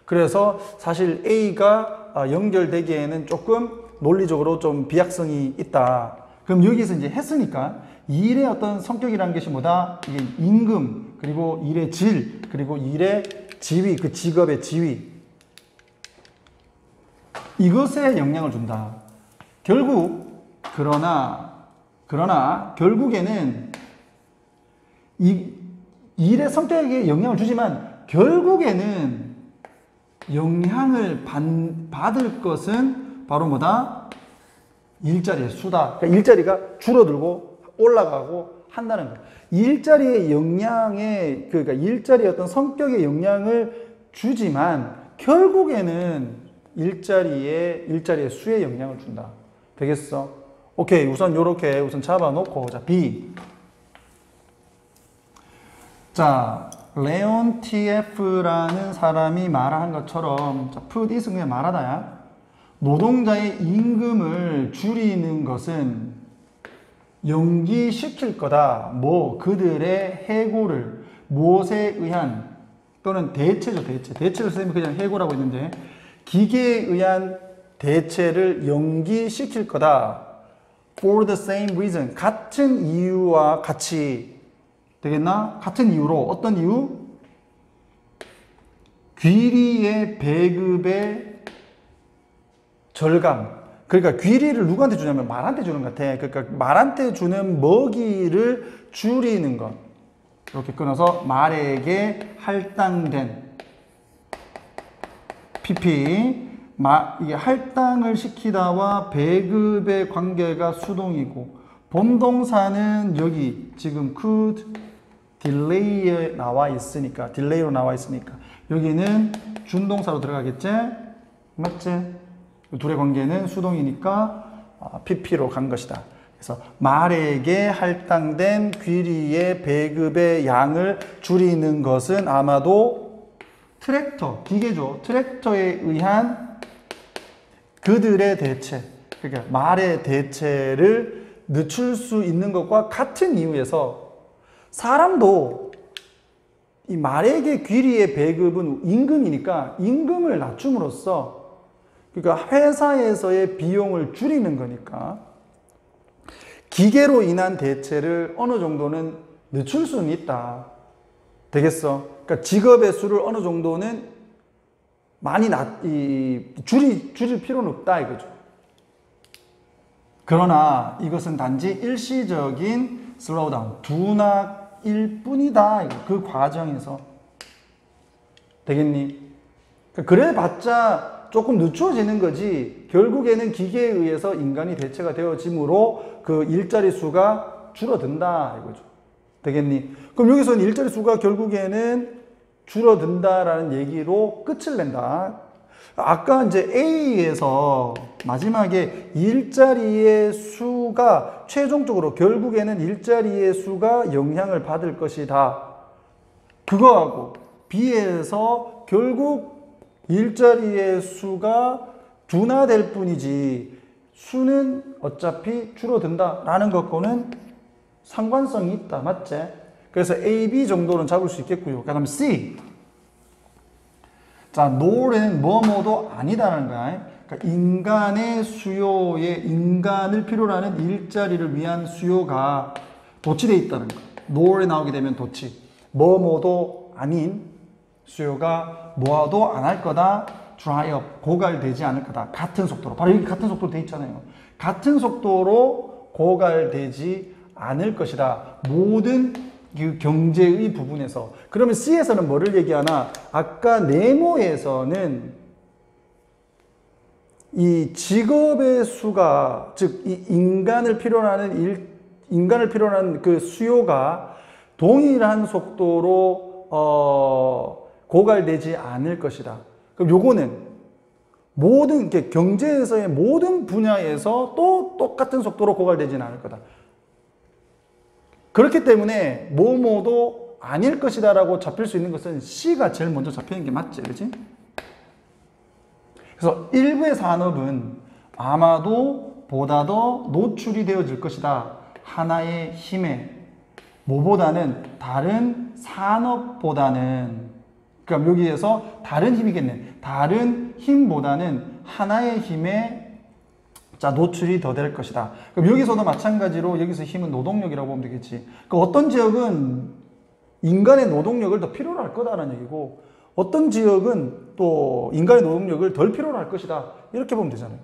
S1: 그래서 사실 A가 연결되기에는 조금 논리적으로 좀 비약성이 있다. 그럼 여기서 이제 했으니까 일의 어떤 성격이라는 것이 뭐다? 이게 임금, 그리고 일의 질, 그리고 일의 지위, 그 직업의 지위. 이것에 영향을 준다. 결국, 그러나 결국에는 이 일의 성격에 영향을 주지만 결국에는 영향을 받을 것은 바로 뭐다? 일자리의 수다. 그러니까 일자리가 줄어들고 올라가고 한다는 거예요. 일자리의 영향에, 그러니까 일자리의 어떤 성격의 영향을 주지만 결국에는 일자리의 수에 영향을 준다. 되겠어? 오케이. 우선 요렇게 우선 잡아놓고, 자, B. 자, 레온 TF라는 사람이 말한 것처럼, 자, put is는 그냥 말하다야. 노동자의 임금을 줄이는 것은 연기시킬 거다. 뭐, 그들의 해고를 무엇에 의한 또는 대체죠, 대체. 대체를 쓰면 그냥 해고라고 했는데, 기계에 의한 대체를 연기시킬 거다. For the same reason. 같은 이유와 같이. 되겠나? 같은 이유로. 어떤 이유? 귀리의 배급의 절감. 그러니까 귀리를 누구한테 주냐면 말한테 주는 것 같아. 그러니까 말한테 주는 먹이를 줄이는 것. 이렇게 끊어서 말에게 할당된 PP. 이게 할당을 시키다와 배급의 관계가 수동이고, 본동사는 여기 지금 could delay에 나와 있으니까, 딜레이로 나와 있으니까 여기는 준동사로 들어가겠지? 맞지? 둘의 관계는 수동이니까 PP로 간 것이다. 그래서 말에게 할당된 귀리의 배급의 양을 줄이는 것은 아마도 트랙터, 기계죠. 트랙터에 의한 그들의 대체, 그러니까 말의 대체를 늦출 수 있는 것과 같은 이유에서 사람도 이 말에게 귀리의 배급은 임금이니까 임금을 낮춤으로써, 그러니까 회사에서의 비용을 줄이는 거니까 기계로 인한 대체를 어느 정도는 늦출 수는 있다. 되겠어? 그러니까 직업의 수를 어느 정도는 많이 줄일 필요는 없다 이거죠. 그러나 이것은 단지 일시적인 슬로우다운, 둔화일 뿐이다. 그 과정에서. 되겠니? 그래 봤자 조금 늦춰지는 거지, 결국에는 기계에 의해서 인간이 대체가 되어지므로 그 일자리 수가 줄어든다 이거죠. 되겠니? 그럼 여기서는 일자리 수가 결국에는 줄어든다라는 얘기로 끝을 낸다. 아까 이제 A에서 마지막에 일자리의 수가 최종적으로 결국에는 일자리의 수가 영향을 받을 것이다. 그거하고 B에서 결국 일자리의 수가 둔화될 뿐이지 수는 어차피 줄어든다라는 것과는 상관성이 있다. 맞지? 그래서 A, B 정도는 잡을 수 있겠고요. 그 다음 C. 자, no는 뭐뭐도 아니다라는 거야. 그러니까 인간의 수요에, 인간을 필요로 하는 일자리를 위한 수요가 도치되어 있다는 거야. no에 나오게 되면 도치. 뭐뭐도 아닌 수요가 뭐도 안 할 거다. dry up. 고갈되지 않을 거다. 같은 속도로. 바로 여기 같은 속도로 돼 있잖아요. 같은 속도로 고갈되지 않을 것이다. 모든 그 경제의 부분에서. 그러면 C에서는 뭐를 얘기하나? 아까 네모에서는 이 직업의 수가, 즉 이 인간을 필요로 하는 그 수요가 동일한 속도로 고갈되지 않을 것이다. 그럼 요거는 모든 경제에서의 모든 분야에서 또 똑같은 속도로 고갈되지는 않을 거다. 그렇기 때문에 뭐뭐도 아닐 것이다 라고 잡힐 수 있는 것은 C가 제일 먼저 잡히는 게 맞지, 그렇지? 그래서 일부의 산업은 아마도 보다 더 노출이 되어질 것이다. 하나의 힘에. 뭐보다는 다른 산업보다는, 그러니까 여기에서 다른 힘이겠네. 다른 힘보다는 하나의 힘에 노출이 더 될 것이다. 그럼 여기서도 마찬가지로 여기서 힘은 노동력이라고 보면 되겠지. 그 어떤 지역은 인간의 노동력을 더 필요로 할 거다라는 얘기고, 어떤 지역은 또 인간의 노동력을 덜 필요로 할 것이다. 이렇게 보면 되잖아요.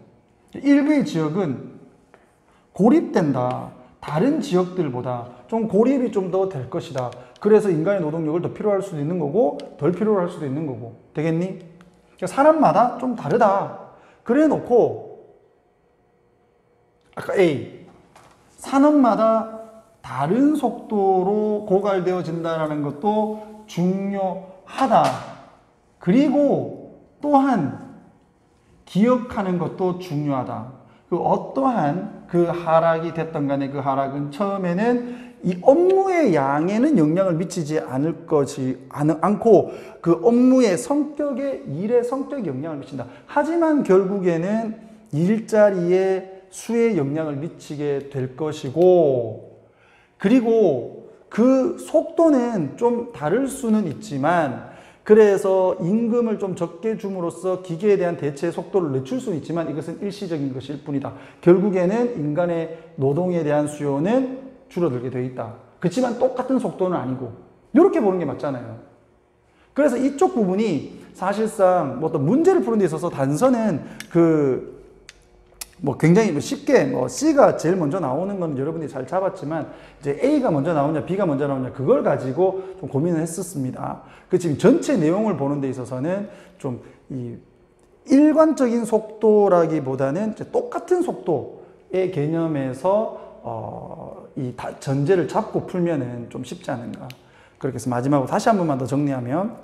S1: 일부의 지역은 고립된다. 다른 지역들보다 좀 고립이 좀 더 될 것이다. 그래서 인간의 노동력을 더 필요할 수도 있는 거고, 덜 필요로 할 수도 있는 거고. 되겠니? 사람마다 좀 다르다. 그래 놓고 아까 A 산업마다 다른 속도로 고갈되어진다는 것도 중요하다. 그리고 또한 기억하는 것도 중요하다. 그 어떠한 그 하락이 됐던 간에 그 하락은 처음에는 이 업무의 양에는 영향을 미치지 않을 것이 않고 그 업무의 성격에 일의 성격에 영향을 미친다. 하지만 결국에는 일자리의 수에 영향을 미치게 될 것이고, 그리고 그 속도는 좀 다를 수는 있지만, 그래서 임금을 좀 적게 줌으로써 기계에 대한 대체 속도를 늦출 수는 있지만 이것은 일시적인 것일 뿐이다. 결국에는 인간의 노동에 대한 수요는 줄어들게 되어 있다. 그렇지만 똑같은 속도는 아니고, 이렇게 보는 게 맞잖아요. 그래서 이쪽 부분이 사실상 뭐 어떤 문제를 푸는 데 있어서 단서는 굉장히 쉽게 C가 제일 먼저 나오는 건 여러분들이 잘 잡았지만, 이제 A가 먼저 나오냐, B가 먼저 나오냐, 그걸 가지고 좀 고민을 했었습니다. 지금 전체 내용을 보는 데 있어서는 좀 이 일관적인 속도라기보다는 똑같은 속도의 개념에서 이 전제를 잡고 풀면은 좀 쉽지 않은가. 그렇게 해서 마지막으로 다시 한 번만 더 정리하면,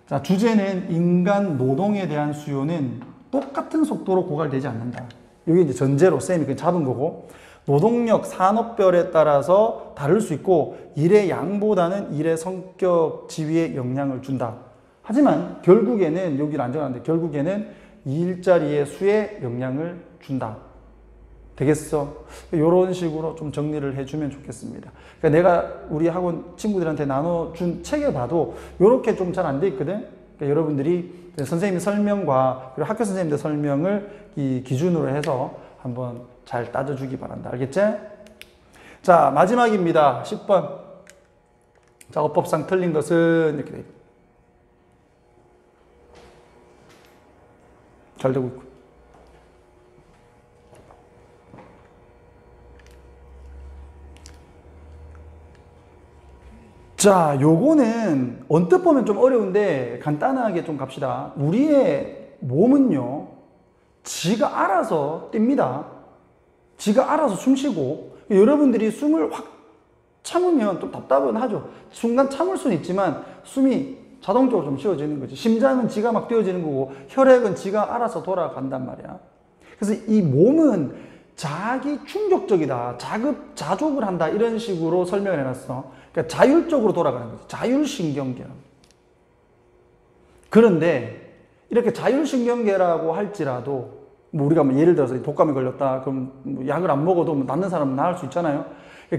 S1: 자, 주제는 인간 노동에 대한 수요는 똑같은 속도로 고갈되지 않는다. 이게 이제 전제로 쌤이 그냥 잡은 거고, 노동력 산업별에 따라서 다를 수 있고 일의 양보다는 일의 성격 지위에 영향을 준다. 하지만 결국에는 여기를 안 정하는데 결국에는 일자리의 수에 영향을 준다. 되겠어? 이런 식으로 좀 정리를 해주면 좋겠습니다. 그러니까 내가 우리 학원 친구들한테 나눠준 책에 봐도 이렇게 좀 잘 안 돼 있거든. 그러니까 여러분들이 선생님의 설명과 그리고 학교 선생님들 설명을 이 기준으로 해서 한번 잘 따져주기 바란다. 알겠지? 자, 마지막입니다. 10번. 작업법상 틀린 것은 이렇게 돼 있고. 잘 되고 있고. 자, 요거는 언뜻 보면 좀 어려운데 간단하게 좀 갑시다. 우리의 몸은요, 지가 알아서 뜁니다. 지가 알아서 숨 쉬고, 여러분들이 숨을 확 참으면 좀 답답은 하죠. 순간 참을 수는 있지만 숨이 자동적으로 좀 쉬어지는 거지. 심장은 지가 막 뛰어지는 거고 혈액은 지가 알아서 돌아간단 말이야. 그래서 이 몸은 자기 충족적이다, 자족을 한다, 이런 식으로 설명을 해놨어. 그러니까 자율적으로 돌아가는 거지. 자율신경계. 그런데 이렇게 자율신경계라고 할지라도 우리가 예를 들어서 독감에 걸렸다, 그럼 약을 안 먹어도 낫는 사람은 나을 수 있잖아요.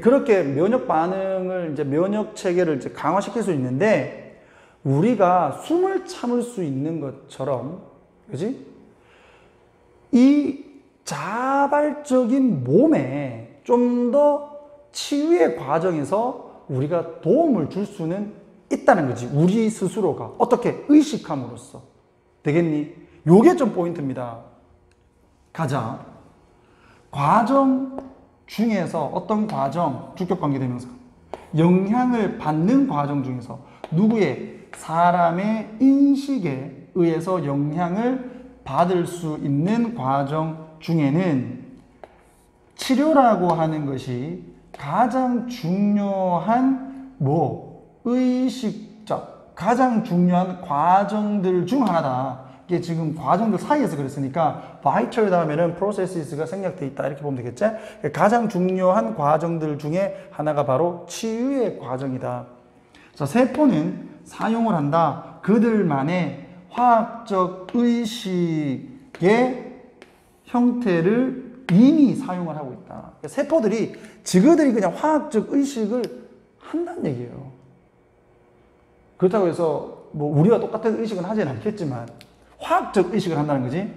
S1: 그렇게 면역 반응을 이제 면역 체계를 이제 강화시킬 수 있는데, 우리가 숨을 참을 수 있는 것처럼, 그지? 이 자발적인 몸에 좀 더 치유의 과정에서 우리가 도움을 줄 수는 있다는 거지. 우리 스스로가 어떻게 의식함으로써. 되겠니? 요게 좀 포인트입니다. 가자. 과정 중에서 어떤 과정, 주격관계대명사, 영향을 받는 과정 중에서 누구의 사람의 인식에 의해서 영향을 받을 수 있는 과정 중에는 치료라고 하는 것이 가장 중요한 의식적, 가장 중요한 과정들 중 하나다. 이게 지금 과정들 사이에서 그랬으니까 vital 다음에는 processes가 생략돼 있다, 이렇게 보면 되겠지? 가장 중요한 과정들 중에 하나가 바로 치유의 과정이다. 자, 세포는 사용을 한다. 그들만의 화학적 의식의 형태를 이미 사용을 하고 있다. 세포들이 지그들이 그냥 화학적 의식을 한다는 얘기예요. 그렇다고 해서 우리와 똑같은 의식은 하지는 않겠지만 화학적 의식을 한다는 거지.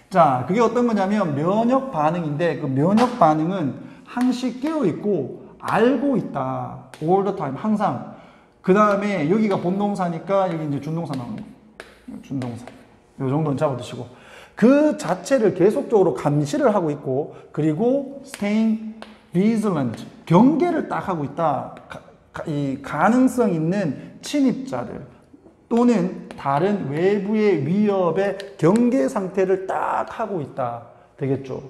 S1: 자, 그게 어떤 거냐면 면역 반응인데, 그 면역 반응은 항시 깨어있고 알고 있다. all the time, 항상. 그 다음에 여기가 본동사니까 여기 이제 준동사 나오는 거예요. 준동사. 이 정도는 잡아두시고. 그 자체를 계속적으로 감시를 하고 있고, 그리고 staying vigilant, 경계를 딱 하고 있다. 이 가능성 있는 침입자들, 또는 다른 외부의 위협의 경계 상태를 딱 하고 있다. 되겠죠.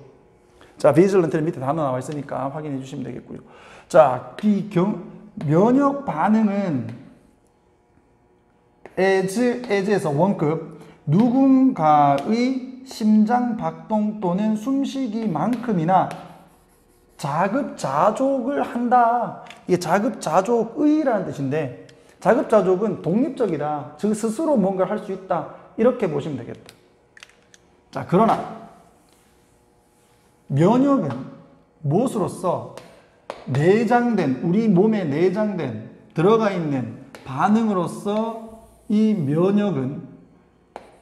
S1: 자, vigilant는 밑에 단어 나와 있으니까 확인해 주시면 되겠고요. 자, 면역 반응은 as에서 원급 누군가의 심장 박동 또는 숨쉬기만큼이나 자급자족을 한다. 이게 자급자족의라는 뜻인데 자급자족은 독립적이다. 즉 스스로 뭔가를 할 수 있다. 이렇게 보시면 되겠다. 자, 그러나 면역은 무엇으로써 내장된 우리 몸에 내장된 들어가 있는 반응으로서 이 면역은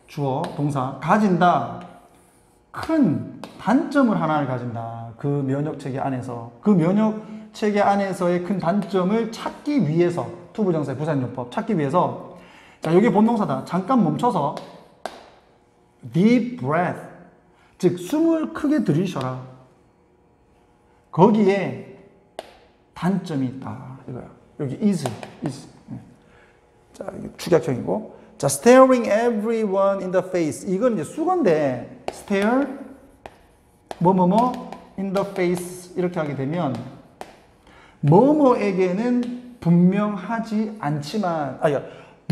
S1: 주어 동사 가진다. 큰 단점을 하나를 가진다. 그 면역체계 안에서 그 면역체계 안에서의 큰 단점을 찾기 위해서 투부정사의 부사용법 찾기 위해서 자 여기 본동사다. 잠깐 멈춰서 deep breath 즉 숨을 크게 들이셔라. 거기에 단점이 있다. 이거야. 여기 is. 자, 축약형이고. 자, staring everyone in the face. 이건 이제 수건데 stare 뭐뭐뭐 in the face 이렇게 하게 되면 뭐뭐에게는 분명하지 않지만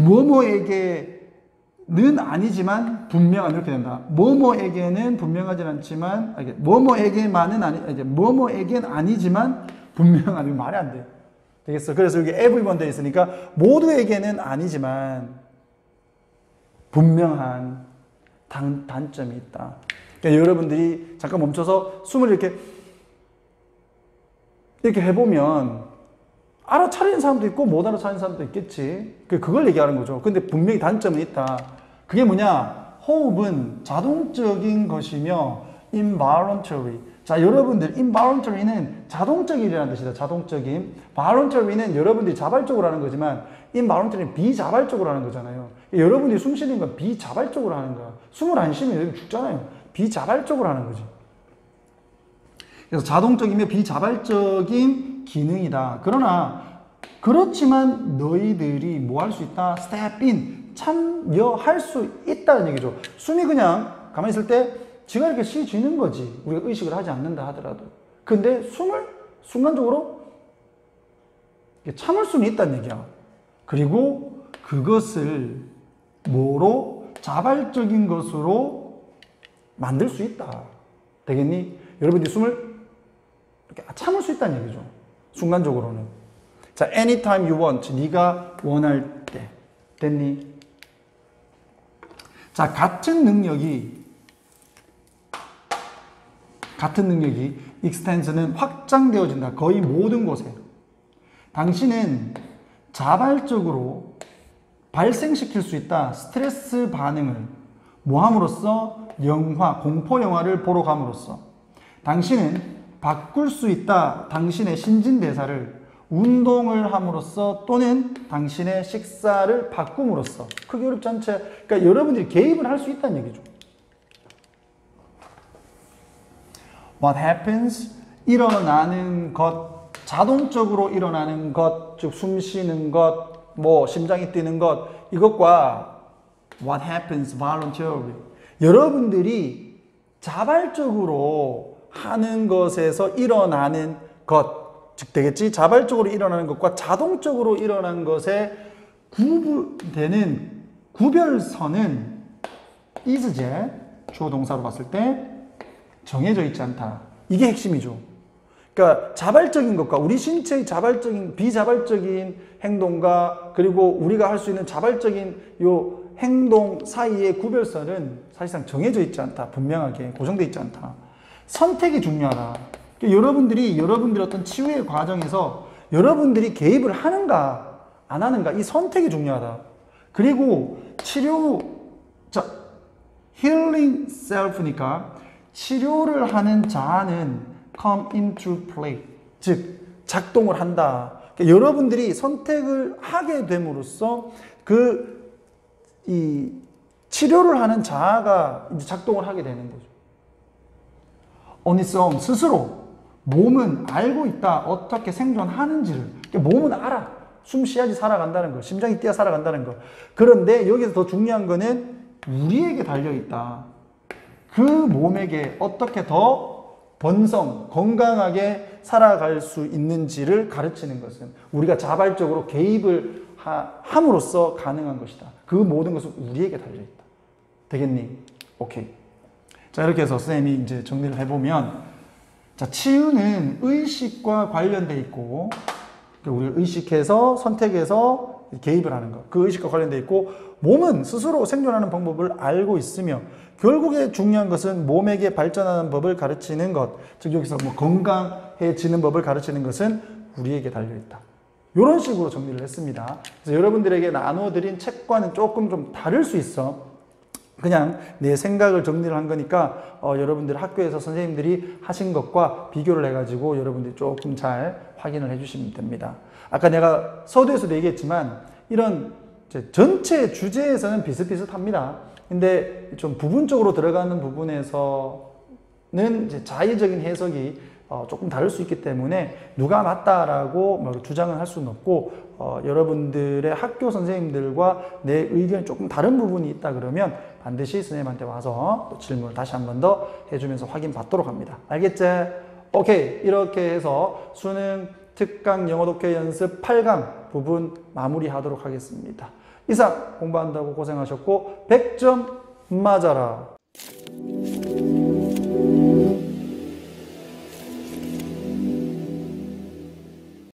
S1: 뭐뭐에게는 아니지만 분명한 이렇게 된다. 뭐뭐에게는 분명하지 않지만 뭐뭐에게만은 뭐뭐에겐 아니지만 분명한 말이 안 돼. 되겠어? 그래서 여기 everyone 돼 있으니까 모두에게는 아니지만 분명한 단점이 있다. 그러니까 여러분들이 잠깐 멈춰서 숨을 이렇게 해보면 알아차리는 사람도 있고 못 알아차리는 사람도 있겠지. 그걸 얘기하는 거죠. 근데 분명히 단점은 있다. 그게 뭐냐? 호흡은 자동적인 것이며 involuntary. 자, 여러분들 involuntary는 자동적이라는 뜻이다. 자동적인. voluntary는 여러분들이 자발적으로 하는 거지만 involuntary는 비자발적으로 하는 거잖아요. 여러분들이 숨 쉬는 건 비자발적으로 하는 거야. 숨을 안 쉬면 여러분 죽잖아요. 비자발적으로 하는 거지. 그래서 자동적이며 비자발적인 기능이다. 그러나 그렇지만 너희들이 뭐 할 수 있다? step in, 참여할 수 있다는 얘기죠. 숨이 그냥 가만히 있을 때 지가 이렇게 쉬지는 거지. 우리가 의식을 하지 않는다 하더라도. 근데 숨을 순간적으로 참을 수는 있다는 얘기야. 그리고 그것을 뭐로? 자발적인 것으로 만들 수 있다. 되겠니? 여러분들이 숨을 이렇게 참을 수 있다는 얘기죠. 순간적으로는. 자, anytime you want. 네가 원할 때. 됐니? 자, 같은 능력이 extens는 확장되어진다. 거의 모든 곳에. 당신은 자발적으로 발생시킬 수 있다. 스트레스 반응을 뭐 함으로써? 영화, 공포 영화를 보러 감으로써. 당신은 바꿀 수 있다. 당신의 신진대사를 운동을 함으로써 또는 당신의 식사를 바꿈으로써. 크게 어렵지 않지? 그러니까 여러분들이 개입을 할 수 있다는 얘기죠. What happens? 일어나는 것, 자동적으로 일어나는 것, 즉 숨 쉬는 것, 뭐 심장이 뛰는 것, 이것과 what happens voluntarily. 여러분들이 자발적으로 하는 것에서 일어나는 것, 즉 되겠지? 자발적으로 일어나는 것과 자동적으로 일어나는 것에 구분되는 구별선은 is제, 주어 동사로 봤을 때 정해져 있지 않다. 이게 핵심이죠. 그러니까 자발적인 것과 우리 신체의 자발적인 비자발적인 행동과 그리고 우리가 할 수 있는 자발적인 요 행동 사이의 구별선은 사실상 정해져 있지 않다. 분명하게 고정되어 있지 않다. 선택이 중요하다. 그러니까 여러분들이 어떤 치유의 과정에서 여러분들이 개입을 하는가 안 하는가 이 선택이 중요하다. 그리고 healing self니까 치료를 하는 자아는 come into play. 즉, 작동을 한다. 그러니까 여러분들이 선택을 하게 됨으로써 이 치료를 하는 자아가 이제 작동을 하게 되는 거죠. on its own, 스스로 몸은 알고 있다. 어떻게 생존하는지를. 그러니까 몸은 알아. 숨 쉬어야지 살아간다는 거. 심장이 뛰어 살아간다는 거. 그런데 여기서 더 중요한 거는 우리에게 달려있다. 그 몸에게 어떻게 더 번성, 건강하게 살아갈 수 있는지를 가르치는 것은 우리가 자발적으로 개입을 함으로써 가능한 것이다. 그 모든 것은 우리에게 달려있다. 되겠니? 오케이. 자, 이렇게 해서 선생님이 이제 정리를 해보면, 자, 치유는 의식과 관련돼 있고, 우리가 의식해서 선택해서 개입을 하는 것. 그 의식과 관련돼 있고, 몸은 스스로 생존하는 방법을 알고 있으며, 결국에 중요한 것은 몸에게 발전하는 법을 가르치는 것. 즉, 여기서 뭐 건강해지는 법을 가르치는 것은 우리에게 달려있다. 이런 식으로 정리를 했습니다. 그래서 여러분들에게 나눠드린 책과는 조금 좀 다를 수 있어. 그냥 내 생각을 정리를 한 거니까 여러분들 학교에서 선생님들이 하신 것과 비교를 해가지고 여러분들이 조금 잘 확인을 해주시면 됩니다. 아까 내가 서두에서도 얘기했지만 이런 전체 주제에서는 비슷비슷합니다. 근데 좀 부분적으로 들어가는 부분에서는 이제 자의적인 해석이 조금 다를 수 있기 때문에 누가 맞다라고 주장을 할 수는 없고, 여러분들의 학교 선생님들과 내 의견이 조금 다른 부분이 있다 그러면 반드시 선생님한테 와서 또 질문을 다시 한 번 더 해주면서 확인 받도록 합니다. 알겠지? 오케이. 이렇게 해서 수능 특강 영어 독해 연습 8강 부분 마무리하도록 하겠습니다. 이상 공부한다고 고생하셨고 100점 맞아라.